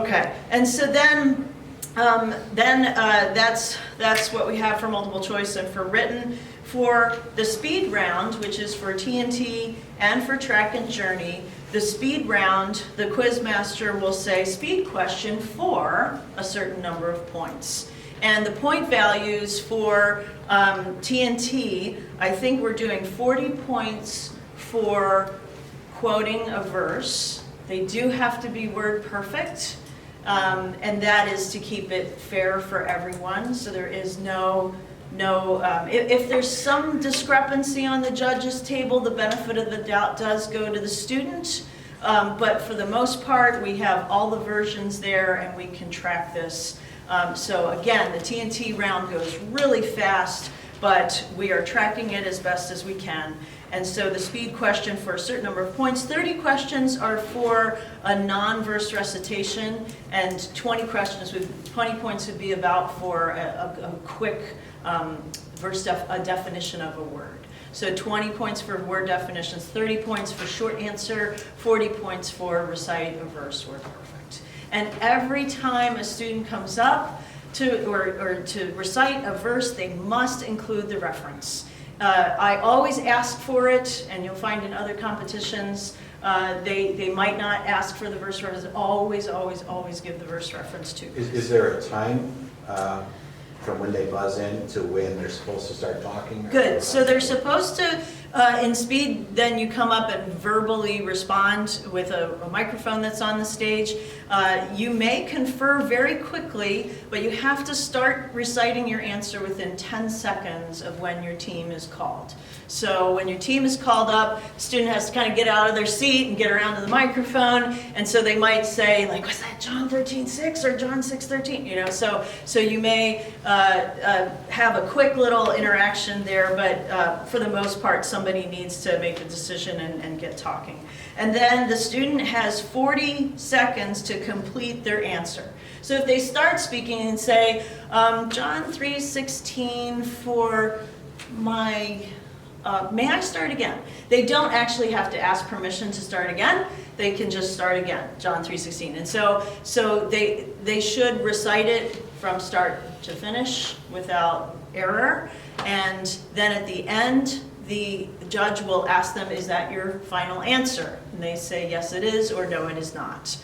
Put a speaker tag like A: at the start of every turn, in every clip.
A: Okay, and so then that's what we have for multiple choice and for written. For the speed round, which is for TNT and for track and journey, the speed round, the quiz master will say speed question for a certain number of points. And the point values for TNT, I think we're doing 40 points for quoting a verse. They do have to be word perfect, and that is to keep it fair for everyone. So there is if there's some discrepancy on the judges table, the benefit of the doubt does go to the student. But for the most part, we have all the versions there and we can track this. So again, the TNT round goes really fast, but we are tracking it as best as we can. And so the speed question for a certain number of points, 30 questions are for a non-verse recitation, and 20 points would be about for a quick a definition of a word. So 20 points for word definitions, 30 points for short answer, 40 points for recite a verse word perfect. And every time a student comes up to recite a verse, they must include the reference. I always ask for it, and you'll find in other competitions, they might not ask for the verse reference. Always give the verse reference too.
B: Is there a time from when they buzz in to when they're supposed to start talking?
A: Good. So they're supposed to, in speed, then you come up and verbally respond with a microphone that's on the stage. You may confer very quickly, but you have to start reciting your answer within 10 seconds of when your team is called. So when your team is called up, the student has to kind of get out of their seat and get around to the microphone, and so they might say, like, was that John 13:6 or John 6:13? You know, so you may have a quick little interaction there, but for the most part, somebody needs to make a decision and get talking. And then the student has 40 seconds to complete their answer. So if they start speaking and say, John 3:16 for my... may I start again? They don't actually have to ask permission to start again. They can just start again, John 3:16. And so they should recite it from start to finish without error. And then at the end, the judge will ask them, is that your final answer? And they say, yes it is, or no it is not.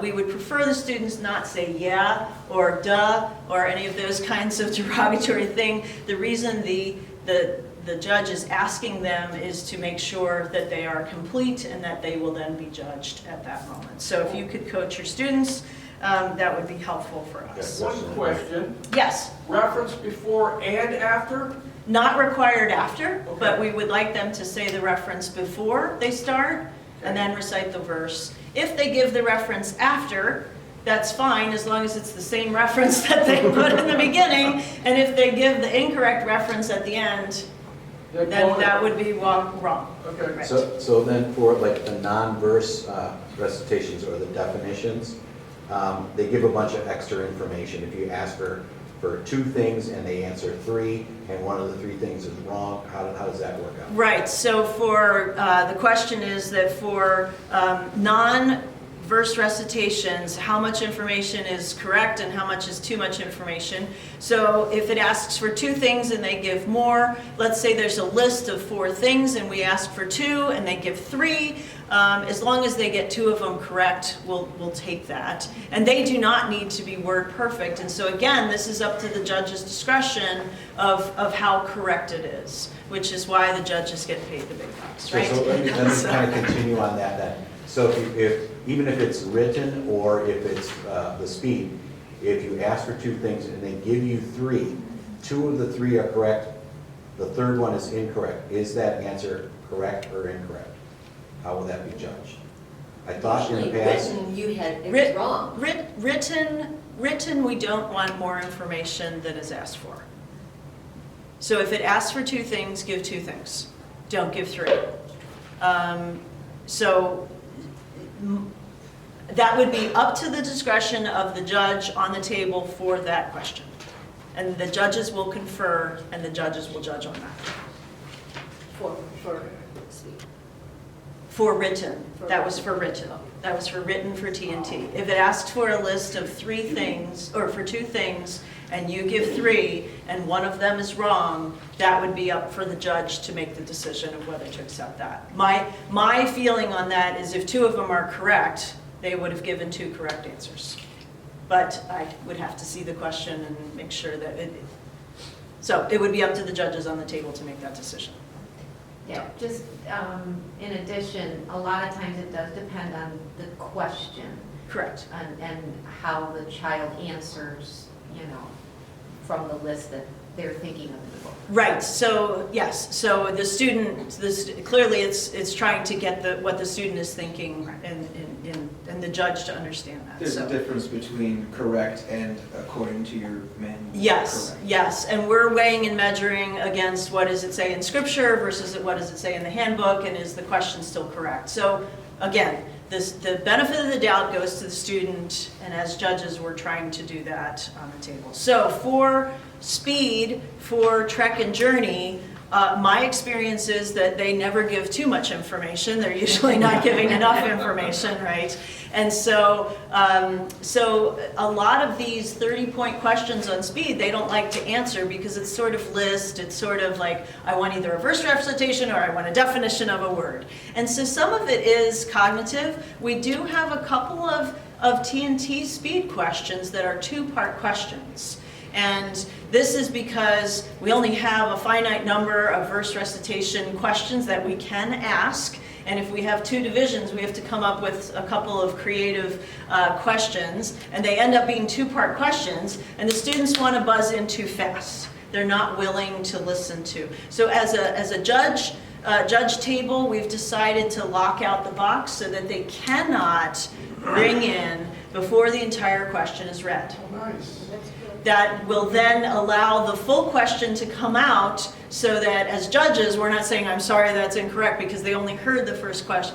A: We would prefer the students not say yeah or duh or any of those kinds of derogatory thing. The reason the judge is asking them is to make sure that they are complete and that they will then be judged at that moment. So if you could coach your students, that would be helpful for us.
C: One question.
A: Yes.
C: Reference before and after?
A: Not required after,
C: Okay.
A: but we would like them to say the reference before they start and then recite the verse. If they give the reference after, that's fine, as long as it's the same reference that they put in the beginning. And if they give the incorrect reference at the end, then that would be wrong.
C: Okay.
A: Right.
B: So then for like the non-verse recitations or the definitions, they give a bunch of extra information. If you ask for 2 things and they answer 3 and one of the 3 things is wrong, how does that work out?
A: Right, so for, the question is that for non-verse recitations, how much information is correct and how much is too much information. So if it asks for 2 things and they give more, let's say there's a list of 4 things and we ask for 2 and they give 3, as long as they get 2 of them correct, we'll take that. And they do not need to be word perfect. And so again, this is up to the judge's discretion of how correct it is, which is why the judges get paid the big bucks, right?
B: So let me kind of continue on that then. So even if it's written or if it's the speed, if you ask for 2 things and they give you 3, 2 of the 3 are correct, the 3rd one is incorrect. Is that answer correct or incorrect? How will that be judged? I thought in the past...
D: Written, it was wrong.
A: Written, we don't want more information than is asked for. So if it asks for 2 things, give 2 things. Don't give 3. So that would be up to the discretion of the judge on the table for that question. And the judges will confer and the judges will judge on that.
D: For speed.
A: For written, that was for written. That was for written for TNT. If it asked for a list of 3 things, or for 2 things, and you give 3, and one of them is wrong, that would be up for the judge to make the decision of whether to accept that. My feeling on that is if 2 of them are correct, they would have given 2 correct answers. But I would have to see the question and make sure that so it would be up to the judges on the table to make that decision.
E: Yeah, just in addition, a lot of times it does depend on the question
A: Correct.
E: and how the child answers, you know, from the list that they're thinking of in the book.
A: Right, so, yes, so the student, clearly it's trying to get what the student is thinking and the judge to understand that,
F: There's
A: so.
F: a difference between correct and according to your manual.
A: Yes,
F: Correct.
A: yes, and we're weighing and measuring against what does it say in scripture versus what does it say in the handbook, and is the question still correct? So, again, the benefit of the doubt goes to the student, and as judges, we're trying to do that on the table. So for speed, for Trek and Journey, my experience is that they never give too much information. They're usually not giving enough information, right? And so, so a lot of these 30-point questions on speed, they don't like to answer because it's sort of list, it's sort of like, I want either a verse recitation or I want a definition of a word. And so some of it is cognitive. We do have a couple of TNT speed questions that are 2-part questions. And this is because we only have a finite number of verse recitation questions that we can ask. And if we have 2 divisions, we have to come up with a couple of creative questions. And they end up being 2-part questions. And the students want to buzz in too fast. They're not willing to listen to. So as a judge table, we've decided to lock out the box so that they cannot bring in before the entire question is read.
C: Nice.
A: That will then allow the full question to come out so that as judges, we're not saying, I'm sorry, that's incorrect, because they only heard the first part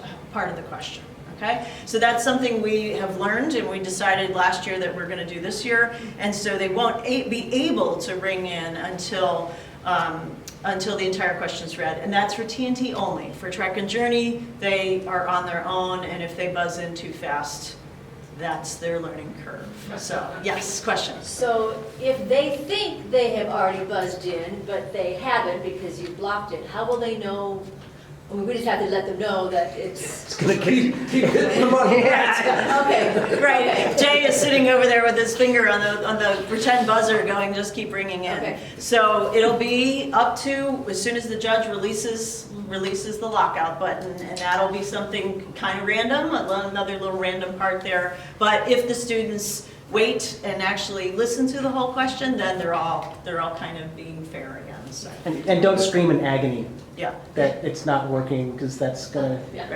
A: of the question, okay? So that's something we have learned, and we decided last year that we're gonna do this year, and so they won't be able to bring in until the entire question's read, and that's for TNT only. For Trek and Journey, they are on their own, and if they buzz in too fast, that's their learning curve. So, yes, questions?
D: So if they think they have already buzzed in, but they haven't because you blocked it, how will they know? I mean, we just have to let them know that it's.
C: Keep hitting them on the back.
D: Okay.
A: Right, Jay is sitting over there with his finger on the pretend buzzer going, just keep ringing in.
D: Okay.
A: So it'll be up to, as soon as the judge releases the lockout button, and that'll be something kind of random, another little random part there. But if the students wait and actually listen to the whole question, then they're all kind of being fair again, so.
G: And don't scream in agony
A: Yeah,
G: that it's not working, because that's gonna,
D: Yeah.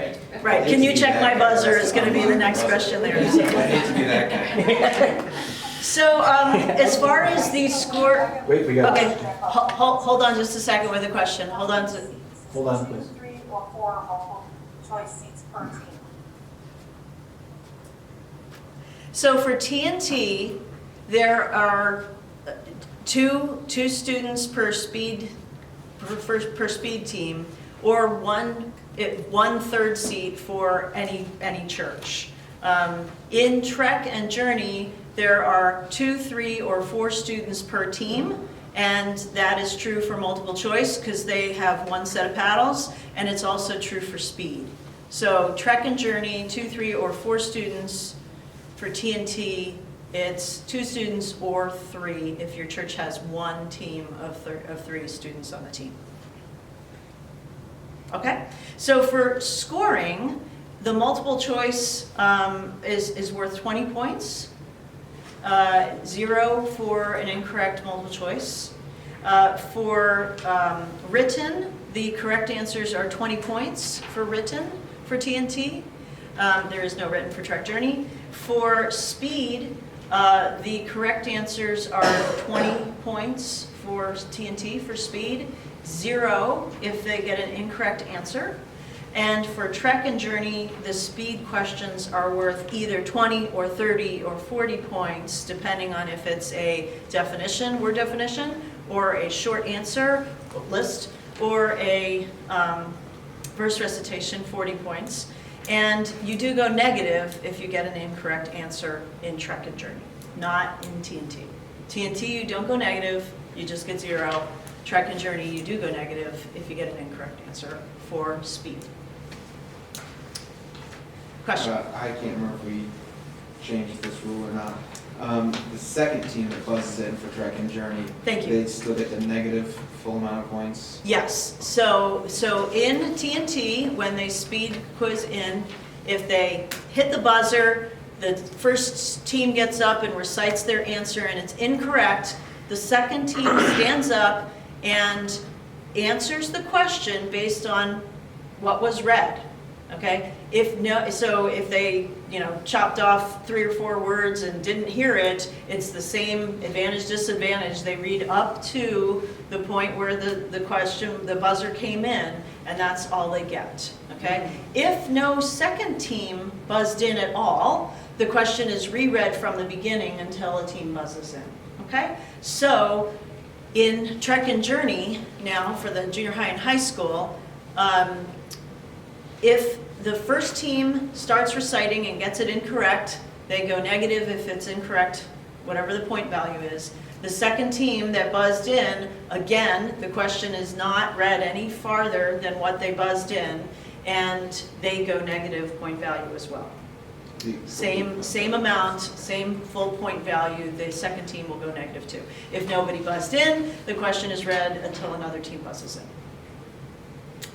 A: right, can you check my buzzer is gonna be the next question there.
F: I hate to be that guy.
A: So, as far as the score,
B: Wait, we got,
A: okay, hold on just a second with the question, hold on to,
B: hold on, please.
H: 3 or 4 multiple choice seats per team.
A: so for TNT, there are two students per speed team, or one third seat for any church. In Trek and Journey, there are 2, 3, or 4 students per team, and that is true for multiple choice because they have 1 set of paddles, and it's also true for speed. So Trek and Journey, 2, 3, or 4 students. For TNT, it's 2 students or 3 if your church has 1 team of 3 students on the team. Okay, so for scoring, the multiple choice is worth 20 points. 0 for an incorrect multiple choice. For written, the correct answers are 20 points for written for TNT. There is no written for Trek Journey. For speed, the correct answers are 20 points for TNT for speed, 0 if they get an incorrect answer. And for Trek and Journey, the speed questions are worth either 20 or 30 or 40 points, depending on if it's a definition, word definition, or a short answer list, or a verse recitation, 40 points. And you do go negative if you get an incorrect answer in Trek and Journey, not in TNT. TNT, you don't go negative, you just get 0. Trek and Journey, you do go negative if you get an incorrect answer for speed. Question?
F: I can't remember if we changed this rule or not. The second team that buzzes in for Trek and Journey.
A: Thank you.
F: They still get the negative full amount of points?
A: Yes, so in TNT, when they speed quiz in, if they hit the buzzer, the first team gets up and recites their answer and it's incorrect, the second team stands up and answers the question based on what was read, okay? So if they, chopped off 3 or 4 words and didn't hear it, it's the same advantage, disadvantage. They read up to the point where the question, the buzzer came in, and that's all they get, okay? If no second team buzzed in at all, the question is reread from the beginning until a team buzzes in, okay? So in Trek and Journey now for the junior high and high school, if the first team starts reciting and gets it incorrect, they go negative if it's incorrect, whatever the point value is. The second team that buzzed in, again, the question is not read any farther than what they buzzed in, and they go negative point value as well. Same amount, same full point value, the second team will go negative too. If nobody buzzed in, the question is read until another team buzzes in.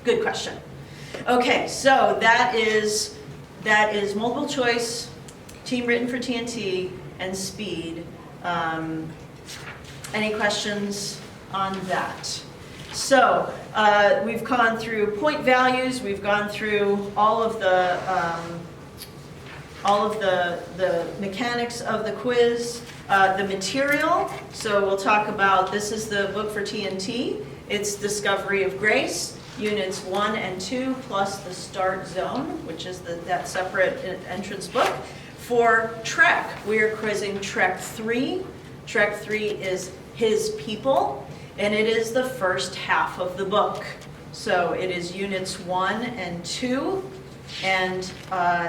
A: Good question. Okay, so that is multiple choice, team written for TNT, and speed. Any questions on that? So we've gone through point values, we've gone through all of the mechanics of the quiz, the material. So we'll talk about, this is the book for TNT. It's Discovery of Grace, Units 1 and 2, plus the Start Zone, which is that separate entrance book. For Trek, we are quizzing Trek 3. Trek 3 is His People, and it is the first half of the book. So it is Units 1 and 2, and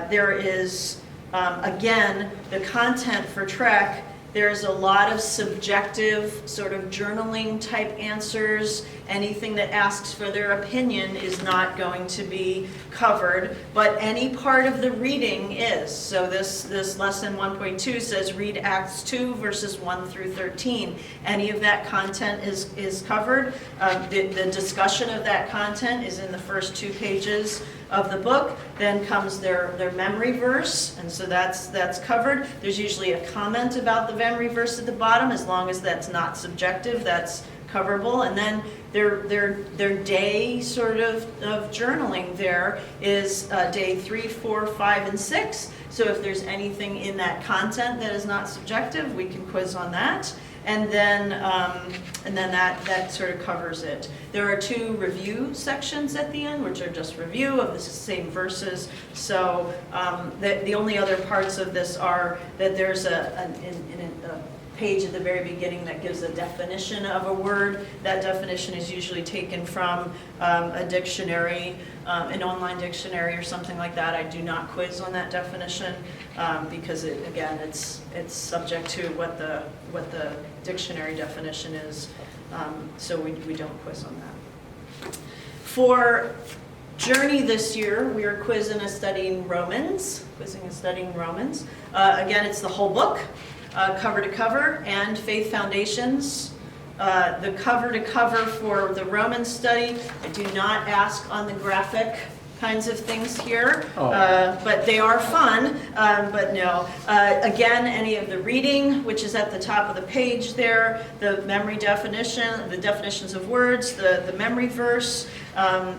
A: there is, again, the content for Trek. There's a lot of subjective sort of journaling type answers. Anything that asks for their opinion is not going to be covered, but any part of the reading is. So this lesson 1.2 says read Acts 2 verses 1 through 13. Any of that content is covered. The discussion of that content is in the first 2 pages of the book. Then comes their memory verse, and so that's covered. There's usually a comment about the memory verse at the bottom. As long as that's not subjective, that's coverable. And then their day sort of journaling there is day 3, 4, 5, and 6. So if there's anything in that content that is not subjective, we can quiz on that. And then that sort of covers it. There are 2 review sections at the end, which are just review of the same verses. So the only other parts of this are that there's a page at the very beginning that gives a definition of a word. That definition is usually taken from a dictionary, an online dictionary or something like that. I do not quiz on that definition because it's subject to what the dictionary definition is. So we don't quiz on that. For Journey this year, we are quizzing and studying Romans. Again, it's the whole book. Cover to cover, and Faith Foundations. The cover to cover for the Roman study, I do not ask on the graphic kinds of things here, but they are fun, but no. Again, any of the reading, which is at the top of the page there, the memory definition, the definitions of words, the memory verse,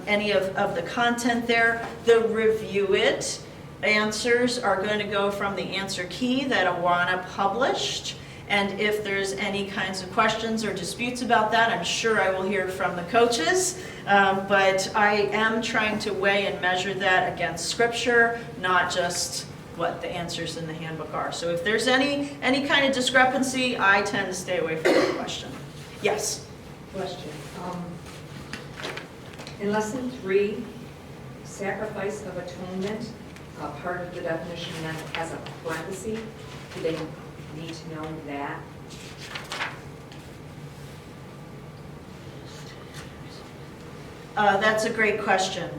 A: any of the content there, the review it. Answers are going to go from the answer key that Awana published, and if there's any kinds of questions or disputes about that, I'm sure I will hear from the coaches, but I am trying to weigh and measure that against scripture, not just what the answers in the handbook are. So if there's any kind of discrepancy, I tend to stay away from the question. Yes?
I: Question. In lesson 3, sacrifice of atonement, part of the definition then has a parenthesis. Do they need to know that?
A: That's a great question.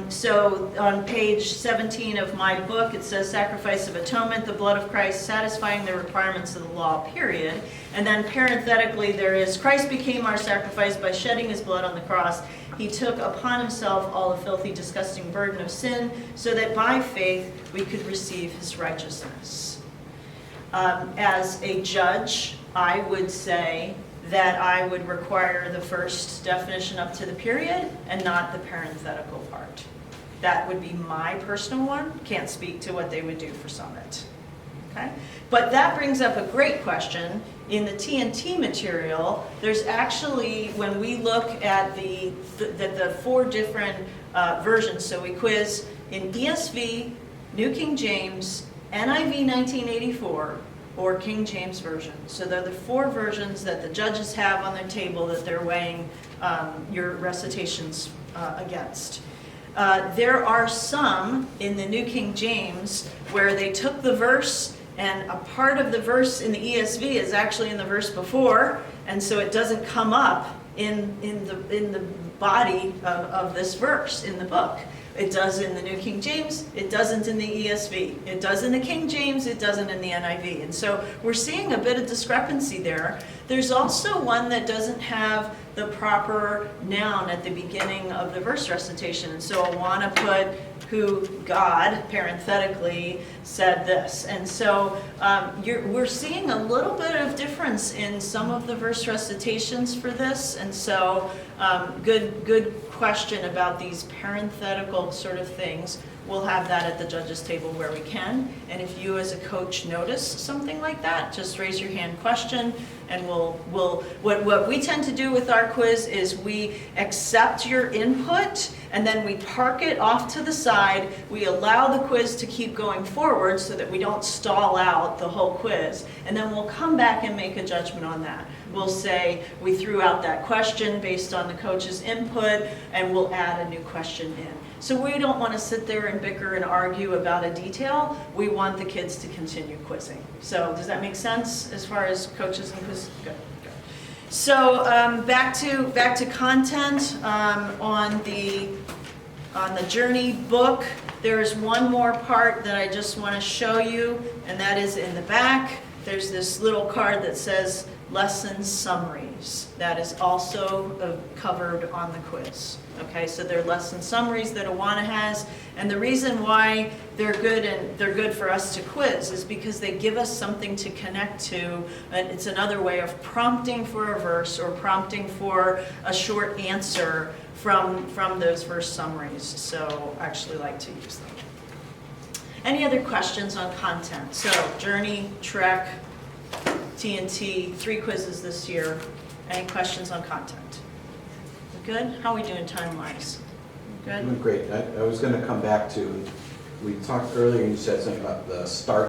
A: So on page 17 of my book, it says sacrifice of atonement, the blood of Christ satisfying the requirements of the law, period. And then parenthetically there is, Christ became our sacrifice by shedding his blood on the cross. He took upon himself all the filthy, disgusting burden of sin so that by faith we could receive his righteousness. As a judge, I would say that I would require the first definition up to the period and not the parenthetical part. That would be my personal one. Can't speak to what they would do for Summit. Okay? But that brings up a great question. In the TNT material, there's actually, when we look at the 4 different versions, so we quiz in ESV, New King James, NIV 1984, or King James Version. So they're the 4 versions that the judges have on their table that they're weighing your recitations against. There are some in the New King James where they took the verse and a part of the verse in the ESV is actually in the verse before, and so it doesn't come up in the body of this verse in the book. It does in the New King James, it doesn't in the ESV. It does in the King James, it doesn't in the NIV. And so we're seeing a bit of discrepancy there. There's also one that doesn't have the proper noun at the beginning of the verse recitation. And so I want to put who God, parenthetically, said this. And so we're seeing a little bit of difference in some of the verse recitations for this. And so good question about these parenthetical sort of things. We'll have that at the judges table where we can. And if you as a coach notice something like that, just raise your hand, question, and what we tend to do with our quiz is we accept your input and then we park it off to the side. We allow the quiz to keep going forward so that we don't stall out the whole quiz. And then we'll come back and make a judgment on that. We'll say we threw out that question based on the coach's input and we'll add a new question in. So we don't want to sit there and bicker and argue about a detail. We want the kids to continue quizzing. So does that make sense as far as coaches and quiz? Good. So back to content on the Journey book. There is one more part that I just want to show you, and that is in the back. There's this little card that says lesson summaries. That is also covered on the quiz. Okay, so they're lesson summaries that Awana has, and the reason why they're good for us to quiz is because they give us something to connect to, and it's another way of prompting for a verse or prompting for a short answer from those verse summaries. So I actually like to use them. Any other questions on content? So Journey, Trek, TNT, 3 quizzes this year. Any questions on content? We good? How are we doing time-wise? Good?
B: Doing great. I was going to come back to, we talked earlier, you said something about the start